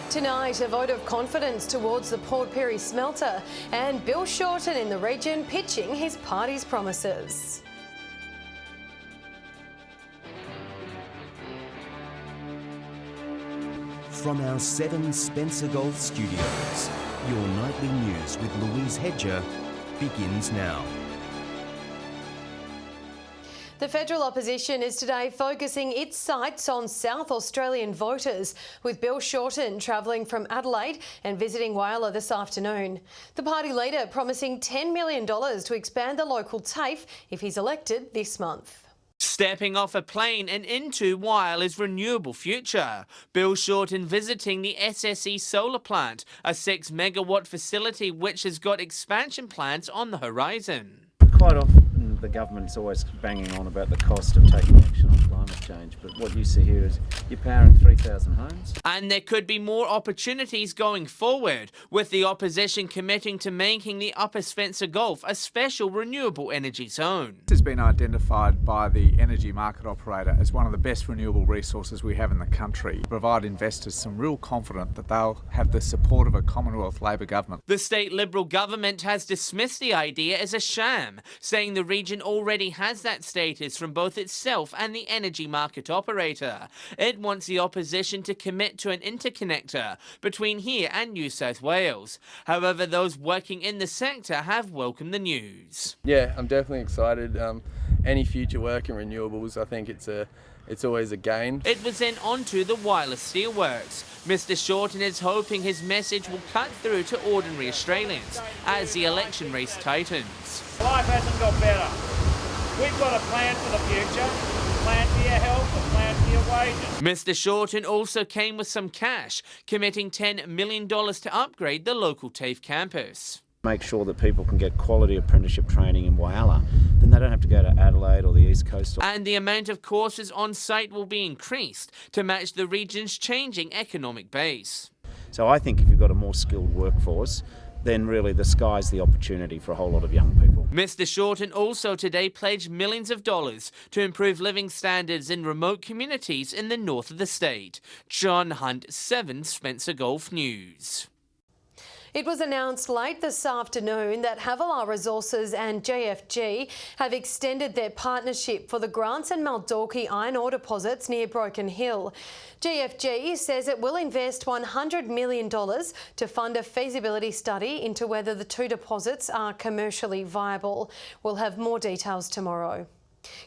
Tonight, a vote of confidence towards the Port Pirie smelter and Bill Shorten in the region pitching his party's promises. From our 7 Spencer Golf studios, your nightly news with Louise Hedger begins now. The federal opposition is today focusing its sights on South Australian voters, with Bill Shorten travelling from Adelaide and visiting Whyalla this afternoon. The party leader promising $10 million to expand the local TAFE if he's elected this month. Stepping off a plane and into Whyalla's renewable future. Bill Shorten visiting the SSE solar plant, a 6 megawatt facility which has got expansion plans on the horizon. Quite often the government's always banging on about the cost of taking action on climate change, but what you see here is you're powering 3,000 homes. And there could be more opportunities going forward, with the opposition committing to making the Upper Spencer Gulf a special renewable energy zone. This has been identified by the energy market operator as one of the best renewable resources we have in the country, to provide investors some real confidence that they'll have the support of a Commonwealth Labor government. The state Liberal government has dismissed the idea as a sham, saying the region already has that status from both itself and the energy market operator. It wants the opposition to commit to an interconnector between here and New South Wales. However, those working in the sector have welcomed the news. Yeah, I'm definitely excited. Any future work in renewables, I think it's always a gain. It was then onto the Whyalla Steelworks. Mr Shorten is hoping his message will cut through to ordinary Australians as the election race tightens. Life hasn't got better. We've got a plan for the future, a plan for your health, a plan for your wages. Mr Shorten also came with some cash, committing $10 million to upgrade the local TAFE campus. Make sure that people can get quality apprenticeship training in Whyalla, then they don't have to go to Adelaide or the East Coast. And the amount of courses on site will be increased to match the region's changing economic base. So I think if you've got a more skilled workforce, then really the sky's the opportunity for a whole lot of young people. Mr Shorten also today pledged millions of dollars to improve living standards in remote communities in the north of the state. John Hunt, 7 Spencer Golf News. It was announced late this afternoon that Havilah Resources and JFG have extended their partnership for the Grants and Maldorkey iron ore deposits near Broken Hill. JFG says it will invest $100 million to fund a feasibility study into whether the two deposits are commercially viable. We'll have more details tomorrow.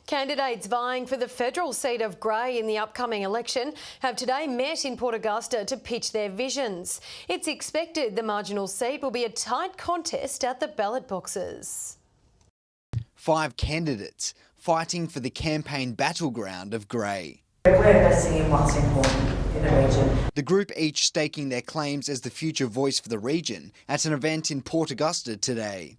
Candidates vying for the federal seat of Grey in the upcoming election have today met in Port Augusta to pitch their visions. It's expected the marginal seat will be a tight contest at the ballot boxes. 5 candidates fighting for the campaign battleground of Grey. We're investing in what's important in the region. The group each staking their claims as the future voice for the region at an event in Port Augusta today.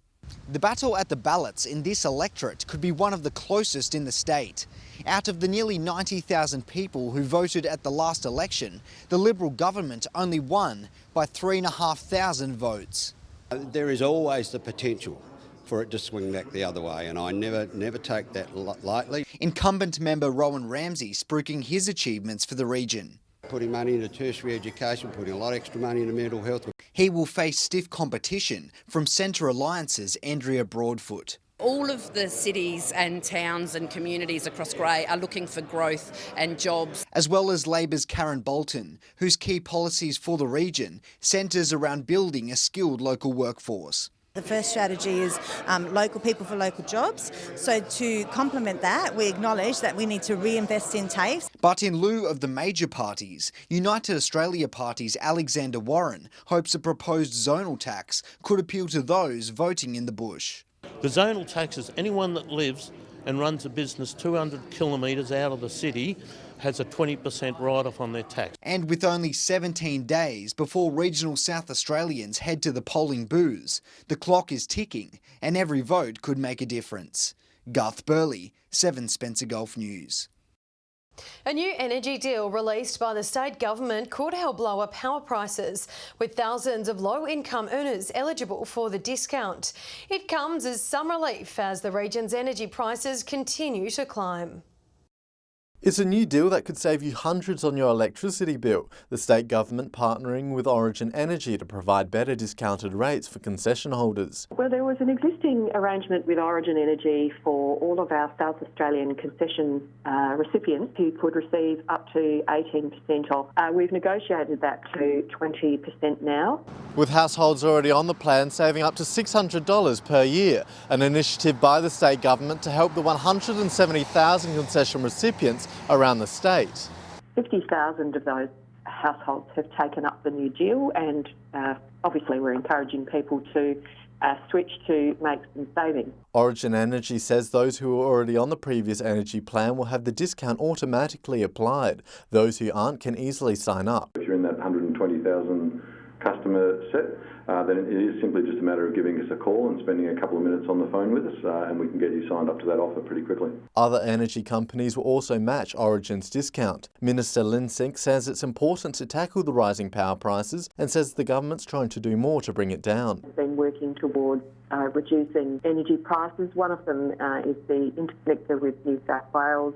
The battle at the ballots in this electorate could be one of the closest in the state. Out of the nearly 90,000 people who voted at the last election, the Liberal government only won by 3,500 votes. There is always the potential for it to swing back the other way, and I never take that lightly. Incumbent member Rowan Ramsey spruiking his achievements for the region. Putting money into tertiary education, putting a lot of extra money into mental health. He will face stiff competition from Centre Alliance's Andrea Broadfoot. All of the cities and towns and communities across Grey are looking for growth and jobs. As well as Labor's Karen Bolton, whose key policies for the region centres around building a skilled local workforce. The first strategy is local people for local jobs. So to complement that, we acknowledge that we need to reinvest in TAFE. But in lieu of the major parties, United Australia Party's Alexander Warren hopes a proposed zonal tax could appeal to those voting in the bush. The zonal tax is anyone that lives and runs a business 200 kilometres out of the city has a 20% write-off on their tax. And with only 17 days before regional South Australians head to the polling booths, the clock is ticking and every vote could make a difference. Garth Burley, 7 Spencer Golf News. A new energy deal released by the state government could help lower power prices, with thousands of low-income earners eligible for the discount. It comes as some relief as the region's energy prices continue to climb. It's a new deal that could save you hundreds on your electricity bill. The state government partnering with Origin Energy to provide better discounted rates for concession holders. Well, there was an existing arrangement with Origin Energy for all of our South Australian concession recipients who could receive up to 18% off. We've negotiated that to 20% now. With households already on the plan saving up to $600 per year, an initiative by the state government to help the 170,000 concession recipients around the state. 50,000 of those households have taken up the new deal, and obviously we're encouraging people to switch to make some savings. Origin Energy says those who are already on the previous energy plan will have the discount automatically applied. Those who aren't can easily sign up. If you're in that 120,000 customer set, then it is simply just a matter of giving us a call and spending a couple of minutes on the phone with us, and we can get you signed up to that offer pretty quickly. Other energy companies will also match Origin's discount. Minister Lynn Sink says it's important to tackle the rising power prices and says the government's trying to do more to bring it down. We've been working towards reducing energy prices. One of them is the interconnector with New South Wales.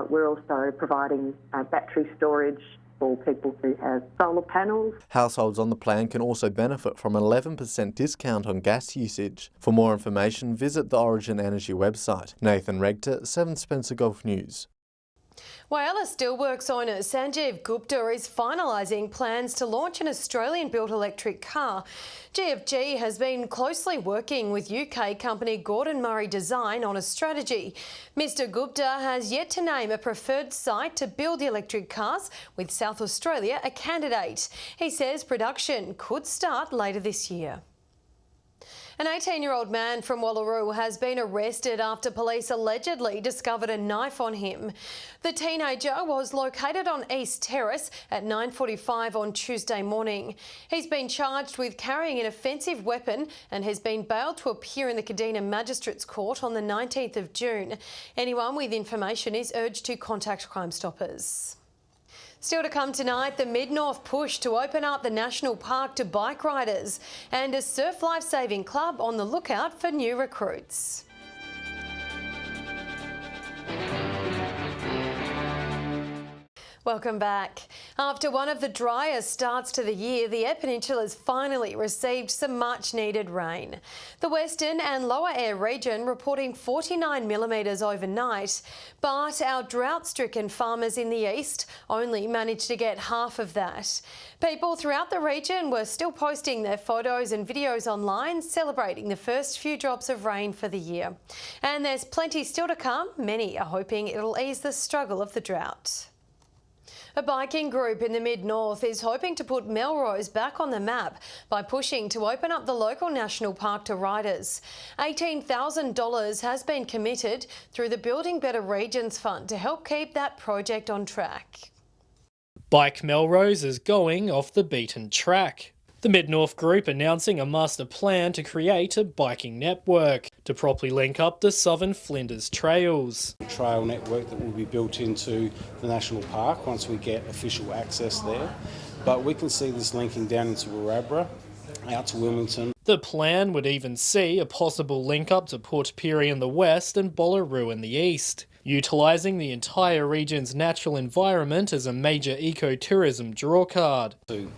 We're also providing battery storage for people who have solar panels. Households on the plan can also benefit from an 11% discount on gas usage. For more information, visit the Origin Energy website. Nathan Regter, 7 Spencer Gulf News. Whyalla Steelworks owner Sanjeev Gupta is finalising plans to launch an Australian-built electric car. GFG has been closely working with UK company Gordon Murray Design on a strategy. Mr Gupta has yet to name a preferred site to build the electric cars, with South Australia a candidate. He says production could start later this year. An 18-year-old man from Wallaroo has been arrested after police allegedly discovered a knife on him. The teenager was located on East Terrace at 9:45 on Tuesday morning. He's been charged with carrying an offensive weapon and has been bailed to appear in the Kadina Magistrates Court on the 19th of June. Anyone with information is urged to contact Crime Stoppers. Still to come tonight, the Mid-North push to open up the National Park to bike riders and a Surf Lifesaving Club on the lookout for new recruits. Welcome back. After one of the driest starts to the year, the Eyre Peninsula has finally received some much needed rain. The Western and Lower Eyre region reporting 49 millimetres overnight, but our drought-stricken farmers in the east only managed to get half of that. People throughout the region were still posting their photos and videos online, celebrating the first few drops of rain for the year. And there's plenty still to come. Many are hoping it'll ease the struggle of the drought. A biking group in the Mid-North is hoping to put Melrose back on the map by pushing to open up the local national park to riders. $18,000 has been committed through the Building Better Regions Fund to help keep that project on track. Bike Melrose is going off the beaten track. The Mid-North Group announcing a master plan to create a biking network to properly link up the southern Flinders trails. A trail network that will be built into the National Park once we get official access there. But we can see this linking down into Wiradjuri, out to Wilmington. The plan would even see a possible link up to Port Pirie in the west and Bollaroo in the east, utilising the entire region's natural environment as a major ecotourism drawcard. To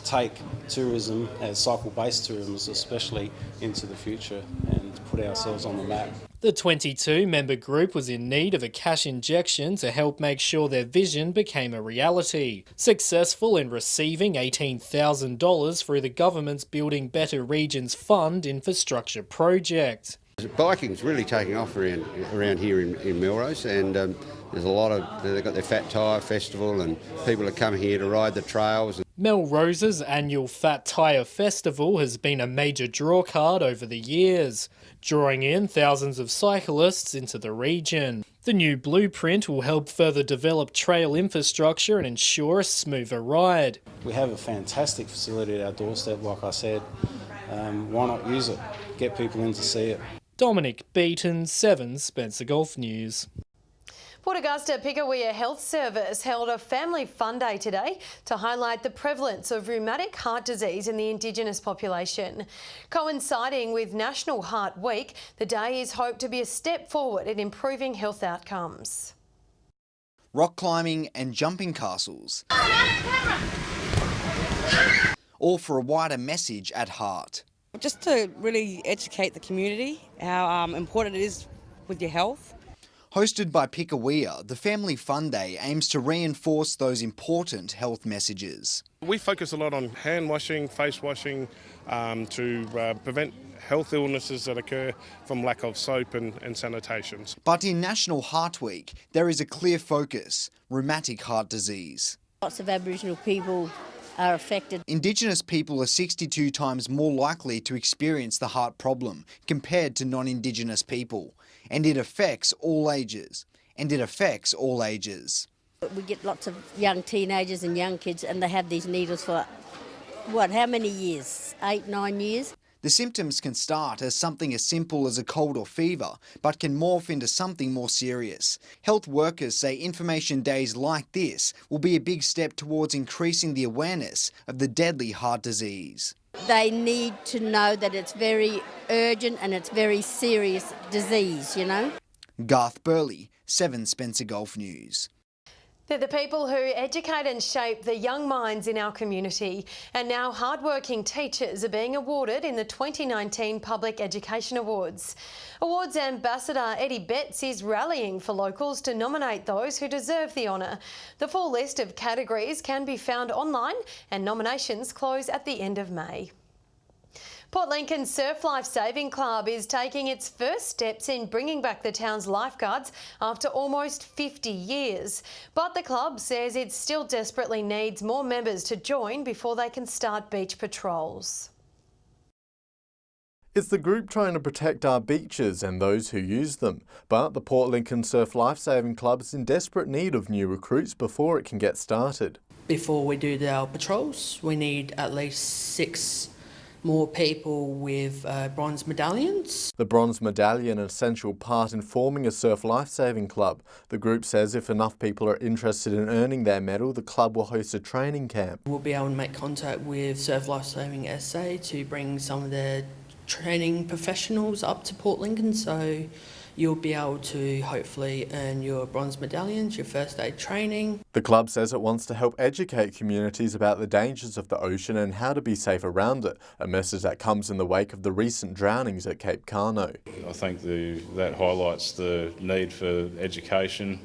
take tourism as cycle-based tourism especially into the future and put ourselves on the map. The 22-member group was in need of a cash injection to help make sure their vision became a reality, successful in receiving $18,000 through the government's Building Better Regions Fund infrastructure project. Biking's really taking off around here in Melrose, and there's a lot of, they've got their Fat Tyre Festival and people are coming here to ride the trails. Melrose's annual Fat Tyre Festival has been a major drawcard over the years, drawing in thousands of cyclists into the region. The new blueprint will help further develop trail infrastructure and ensure a smoother ride. We have a fantastic facility at our doorstep, like I said. Why not use it? Get people in to see it. Dominic Beaton, 7 Spencer Gulf News. Port Augusta Pickawea Health Service held a family fun day today to highlight the prevalence of rheumatic heart disease in the Indigenous population. Coinciding with National Heart Week, the day is hoped to be a step forward in improving health outcomes. rock climbing and jumping castles. All for a wider message at heart. Just to really educate the community how important it is with your health. Hosted by Pikawea, the Family Fun Day aims to reinforce those important health messages. We focus a lot on hand washing, face washing, to prevent health illnesses that occur from lack of soap and sanitation. But in National Heart Week, there is a clear focus: rheumatic heart disease. Lots of Aboriginal people are affected. Indigenous people are 62 times more likely to experience the heart problem compared to non-Indigenous people. And it affects all ages. We get lots of young teenagers and young kids, and they have these needles for, how many years? 8, 9 years? The symptoms can start as something as simple as a cold or fever, but can morph into something more serious. Health workers say information days like this will be a big step towards increasing the awareness of the deadly heart disease. They need to know that it's very urgent and it's very serious disease, you know. Garth Burley, 7 Spencer Gulf News. They're the people who educate and shape the young minds in our community, and now hardworking teachers are being awarded in the 2019 Public Education Awards. Awards Ambassador Eddie Betts is rallying for locals to nominate those who deserve the honour. The full list of categories can be found online, and nominations close at the end of May. Port Lincoln Surf Life Saving Club is taking its first steps in bringing back the town's lifeguards after almost 50 years. But the club says it still desperately needs more members to join before they can start beach patrols. It's the group trying to protect our beaches and those who use them, but the Port Lincoln Surf Lifesaving Club is in desperate need of new recruits before it can get started. Before we do our patrols, we need at least 6 more people with bronze medallions. The bronze medallion an essential part in forming a surf lifesaving club. The group says if enough people are interested in earning their medal, the club will host a training camp. We'll be able to make contact with Surf Lifesaving SA to bring some of their training professionals up to Port Lincoln, so you'll be able to hopefully earn your bronze medallions, your first aid training. The club says it wants to help educate communities about the dangers of the ocean and how to be safe around it, a message that comes in the wake of the recent drownings at Cape Carno. I think that highlights the need for education,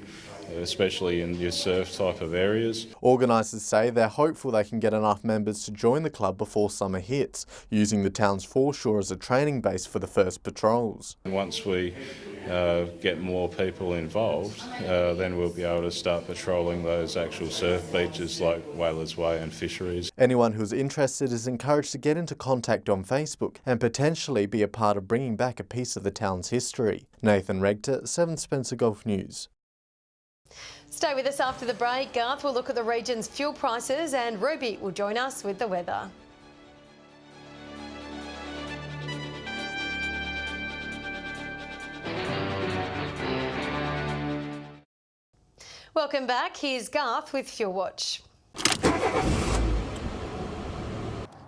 especially in your surf type of areas. Organisers say they're hopeful they can get enough members to join the club before summer hits, using the town's foreshore as a training base for the first patrols. And once we get more people involved, then we'll be able to start patrolling those actual surf beaches like Whalers Way and Fisheries. Anyone who's interested is encouraged to get into contact on Facebook and potentially be a part of bringing back a piece of the town's history. Nathan Regter, 7 Spencer Gulf News. Stay with us after the break. Garth will look at the region's fuel prices and Ruby will join us with the weather. Welcome back. Here's Garth with Fuel Watch.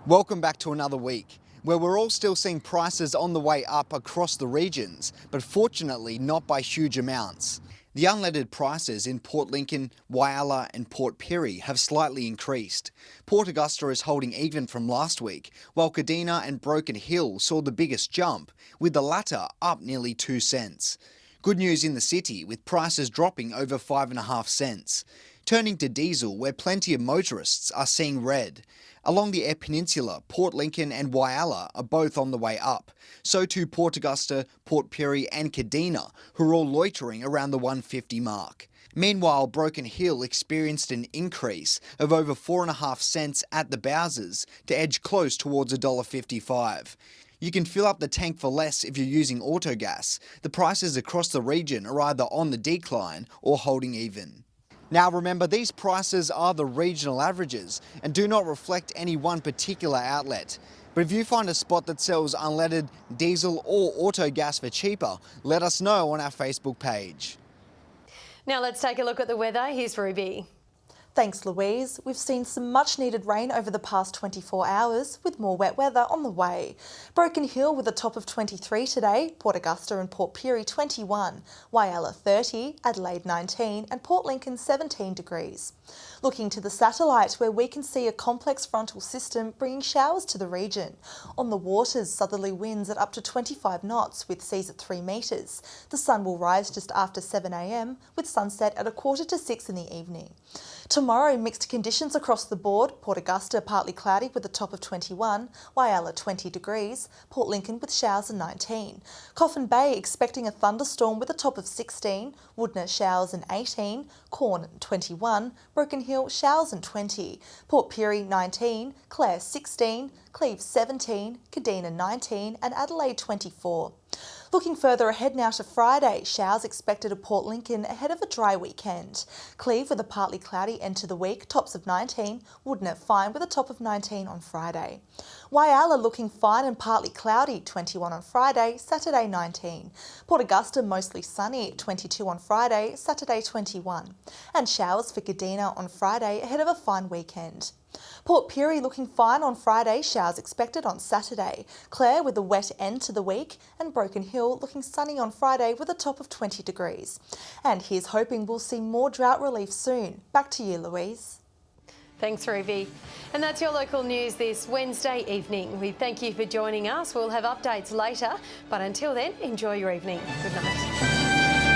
Welcome back to another week, where we're all still seeing prices on the way up across the regions, but fortunately not by huge amounts. The unleaded prices in Port Lincoln, Whyalla and Port Pirie have slightly increased. Port Augusta is holding even from last week, while Kadina and Broken Hill saw the biggest jump, with the latter up nearly 2 cents. Good news in the city, with prices dropping over 5.5 cents. Turning to diesel, where plenty of motorists are seeing red. Along the Eyre Peninsula, Port Lincoln and Whyalla are both on the way up. So too Port Augusta, Port Pirie and Kadina, who are all loitering around the 150 mark. Meanwhile, Broken Hill experienced an increase of over 4.5 cents at the Bowsers to edge close towards $1.55. You can fill up the tank for less if you're using autogas. The prices across the region are either on the decline or holding even. Now remember, these prices are the regional averages and do not reflect any one particular outlet. But if you find a spot that sells unleaded diesel or auto gas for cheaper, let us know on our Facebook page. Now let's take a look at the weather. Here's Ruby. Thanks, Louise. We've seen some much needed rain over the past 24 hours, with more wet weather on the way. Broken Hill with a top of 23 today, Port Augusta and Port Pirie 21, Whyalla 30, Adelaide 19 and Port Lincoln 17 degrees. Looking to the satellite, where we can see a complex frontal system bringing showers to the region. On the waters, southerly winds at up to 25 knots with seas at 3 metres. The sun will rise just after 7 a.m, with sunset at 5:45 in the evening. Tomorrow, mixed conditions across the board. Port Augusta partly cloudy with a top of 21, Whyalla 20 degrees, Port Lincoln with showers and 19. Coffin Bay expecting a thunderstorm with a top of 16, Woodner showers and 18, Corn 21, Broken Hill showers and 20, Port Pirie 19, Clare 16, Cleves 17, Kadina 19 and Adelaide 24. Looking further ahead now to Friday, showers expected at Port Lincoln ahead of a dry weekend. Cleve with a partly cloudy end to the week, tops of 19, Woodner fine with a top of 19 on Friday. Whyalla looking fine and partly cloudy, 21 on Friday, Saturday 19. Port Augusta mostly sunny, 22 on Friday, Saturday 21. And showers for Kadina on Friday ahead of a fine weekend. Port Pirie looking fine on Friday, showers expected on Saturday. Clare with a wet end to the week and Broken Hill looking sunny on Friday with a top of 20 degrees. And here's hoping we'll see more drought relief soon. Back to you, Louise. Thanks, Ruby. And that's your local news this Wednesday evening. We thank you for joining us. We'll have updates later, but until then, enjoy your evening. Good night.